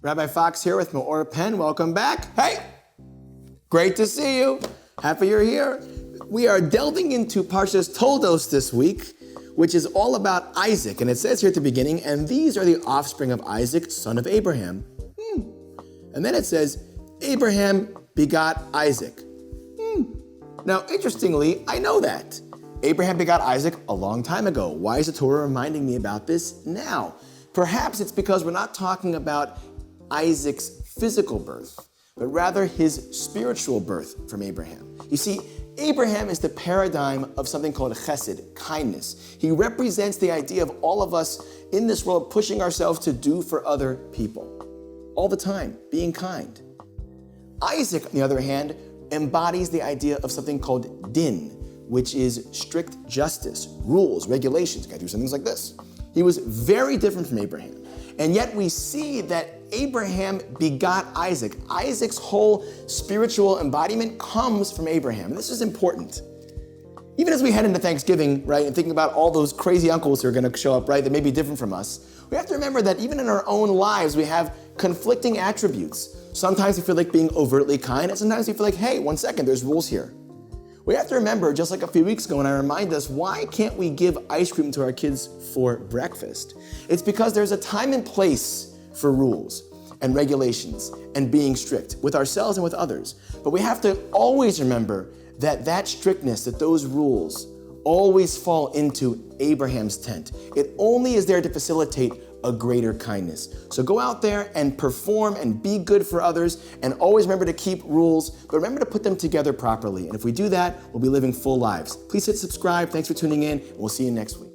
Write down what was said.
Rabbi Fox here with MEOR Penn. Welcome back. Hey, great to see you. Happy you're here. We are delving into Parshat Toldot this week, which is all about Isaac. And it says here at the beginning, and these are the offspring of Isaac, son of Abraham. And then it says, Abraham begot Isaac. Now, interestingly, I know that. Abraham begot Isaac a long time ago. Why is the Torah reminding me about this now? Perhaps it's because we're not talking about Isaac's physical birth, but rather his spiritual birth from Abraham. You see, Abraham is the paradigm of something called Khasid Kindness. He represents the idea of all of us in this world pushing ourselves to do for other people. All the time, being kind. Isaac, on the other hand, embodies the idea of something called din, which is strict justice, rules, regulations. You gotta do some things like this. He was very different from Abraham. And yet we see that Abraham begot Isaac. Isaac's whole spiritual embodiment comes from Abraham. And this is important. Even as we head into Thanksgiving, right, and thinking about all those crazy uncles who are gonna show up, right, that may be different from us, we have to remember that even in our own lives, we have conflicting attributes. Sometimes we feel like being overtly kind, and sometimes we feel like, hey, 1 second, there's rules here. We have to remember, just like a few weeks ago when I remind us, why can't we give ice cream to our kids for breakfast? It's because there's a time and place for rules and regulations and being strict with ourselves and with others. But we have to always remember that that strictness, that those rules always fall into Abraham's tent. It only is there to facilitate a greater kindness. So go out there and perform and be good for others, and always remember to keep rules, but remember to put them together properly. And if we do that, we'll be living full lives. Please hit subscribe. Thanks for tuning in, and we'll see you next week.